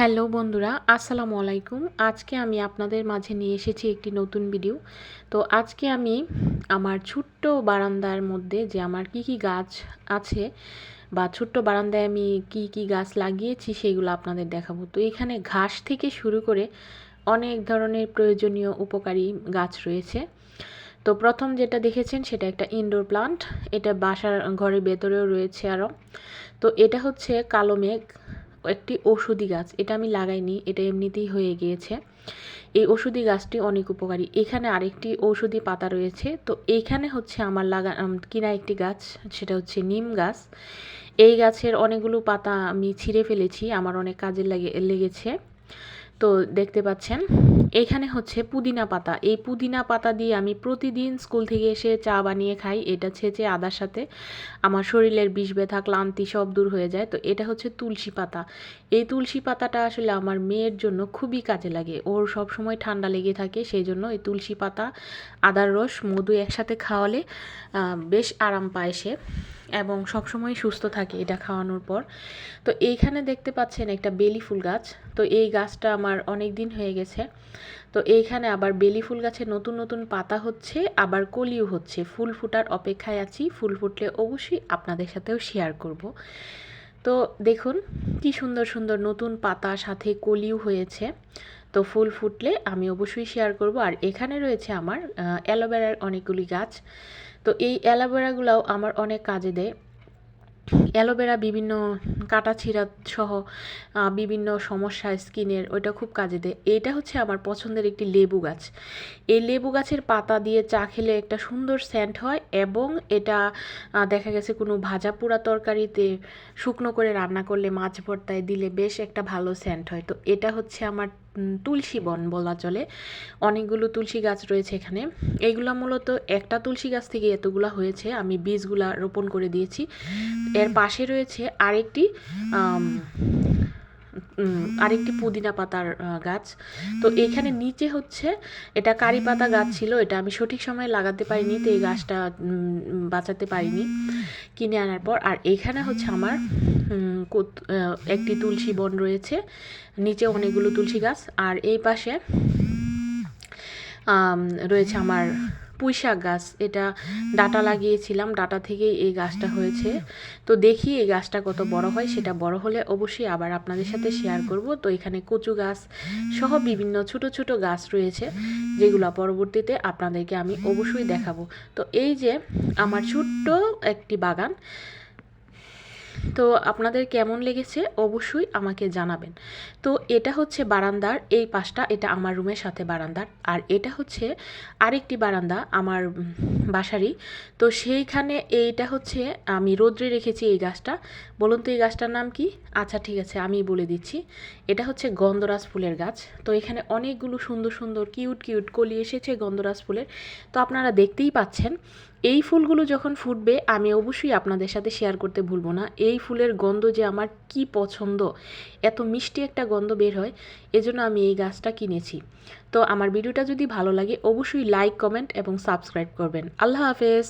Hello বন্ধুরা, আসসালামু আলাইকুম। আজকে আমি আপনাদের মাঝে নিয়ে এসেছি একটি নতুন ভিডিও। তো আজকে আমি আমার ছোট্ট বারান্দার মধ্যে যে আমার কি কি গাছ আছে বা ছোট্ট বারান্দায় আমি কি কি গাছ লাগিয়েছি সেগুলো আপনাদের দেখাবো। তো এখানে ঘাস থেকে শুরু করে অনেক ধরনের প্রয়োজনীয় উপকারী গাছ রয়েছে। তো প্রথম যেটা দেখেছেন সেটা একটা ইনডোর প্লান্ট। এটা বাসার ঘরের ভেতরেও রয়েছে আরও। তো এটা হচ্ছে কালো মেঘ, একটি ঔষধি গাছ। এটা আমি লাগাইনি, এটা এমনিতেই হয়ে গিয়েছে। এই ঔষধি গাছটি অনেক উপকারী। এখানে আরেকটি ঔষধি পাতা রয়েছে। তো এইখানে হচ্ছে আমার কিনা একটি গাছ, সেটা হচ্ছে নিম গাছ। এই গাছের অনেকগুলো পাতা আমি ছিঁড়ে ফেলেছি, আমার অনেক কাজে লেগেছে। তো দেখতে পাচ্ছেন এইখানে হচ্ছে পুদিনা পাতা। এই পুদিনা পাতা দিয়ে আমি প্রতিদিন স্কুল থেকে এসে চা বানিয়ে খাই। এটা ছেঁচে আদার সাথে আমার শরীরের বিষ ব্যথা ক্লান্তি সব দূর হয়ে যায়। তো এটা হচ্ছে তুলসী পাতা। এই তুলসী পাতাটা আসলে আমার মেয়ের জন্য খুবই কাজে লাগে। ওর সব সময় ঠান্ডা লেগে থাকে, সেই জন্য এই তুলসী পাতা, আদার রস, মধু একসাথে খাওয়ালে বেশ আরাম পায় সে এবং সবসময় সুস্থ থাকে এটা খাওয়ানোর পর। তো এইখানে দেখতে পাচ্ছেন একটা বেলি ফুল গাছ। তো এই গাছটা আমার অনেক দিন হয়ে গেছে। তো এইখানে আবার বেলি ফুল গাছে নতুন নতুন পাতা হচ্ছে, আবার কলিও হচ্ছে। ফুল ফুটার অপেক্ষায় আছি। ফুল ফুটলে অবশ্যই আপনাদের সাথেও শেয়ার করব। তো দেখুন কি সুন্দর সুন্দর নতুন পাতা, সাথে কলিও হয়েছে। তো ফুল ফুটলে আমি অবশ্যই শেয়ার করব। আর এখানে রয়েছে আমার অ্যালোভেরার অনেকগুলি গাছ। তো এই অ্যালোভেরাগুলোও আমার অনেক কাজে দেয়। অ্যালোভেরা বিভিন্ন কাটাছিঁড়া সহ বিভিন্ন সমস্যা স্কিনের, ওইটা খুব কাজে দেয়। এটা হচ্ছে আমার পছন্দের একটি লেবু গাছ। এই লেবু গাছের পাতা দিয়ে চা খেলে একটা সুন্দর সেন্ট হয় এবং এটা দেখা গেছে কোনো ভাজা পোড়া তরকারিতে শুকনো করে রান্না করলে, মাছ ভর্তায় দিলে বেশ একটা ভালো সেন্ট হয়। তো এটা হচ্ছে আমার তুলসী বন বলা চলে। অনেকগুলো তুলসী গাছ রয়েছে এখানে। এইগুলা মূলত একটা তুলসী গাছ থেকে এতগুলা হয়েছে, আমি বীজগুলা রোপণ করে দিয়েছি। এর পাশে রয়েছে আরেকটি পুদিনা পাতার গাছ। তো এখানে নিচে হচ্ছে এটা কারি পাতা গাছ ছিল, এটা আমি সঠিক সময়ে লাগাতে পারিনি, তো এই গাছটা বাঁচাতে পারিনি কিনে আনার পর। আর এখানে হচ্ছে আমার একটি তুলসী বন রয়েছে, নিচে অনেকগুলো তুলসী গাছ। আর এই পাশে রয়েছে আমার পুঁইশাক গাছ। এটা ডাঁটা লাগিয়েছিলাম, ডাঁটা থেকেই এই গাছটা হয়েছে। তো দেখি এই গাছটা কত বড় হয়, সেটা বড় হলে অবশ্যই আবার আপনাদের সাথে শেয়ার করব। তো এখানে কচু গাছ সহ বিভিন্ন ছোট ছোট গাছ রয়েছে, যেগুলো পরবর্তীতে আপনাদেরকে আমি অবশ্যই দেখাবো। তো এই যে আমার ছোট্ট একটি বাগান। তো আপনাদের কেমন লেগেছে অবশ্যই আমাকে জানাবেন। তো এটা হচ্ছে বারান্দার এই পাশটা, এটা আমার রুমের সাথে বারান্দার। আর এটা হচ্ছে আরেকটি বারান্দা আমার বাসারই। তো সেইখানে এইটা হচ্ছে আমি রোদ্রে রেখেছি এই গাছটা। বলুন তো এই গাছটার নাম কি? আচ্ছা ঠিক আছে, আমি বলে দিচ্ছি। এটা হচ্ছে গন্ধরাজ ফুলের গাছ। তো এখানে অনেকগুলো সুন্দর সুন্দর কিউট কিউট কলি এসেছে গন্ধরাজ ফুলের। তো আপনারা দেখতেই পাচ্ছেন। এই ফুলগুলো যখন ফুটবে আমি অবশ্যই আপনাদের সাথে শেয়ার করতে ভুলবো না। এই ফুলের গন্ধ যে আমার কি পছন্দ, এত মিষ্টি একটা গন্ধ বের হয়, এজন্য আমি এই গাছটা কিনেছি। তো আমার ভিডিওটা যদি ভালো লাগে অবশ্যই লাইক, কমেন্ট এবং সাবস্ক্রাইব করবেন। আল্লাহ হাফেজ।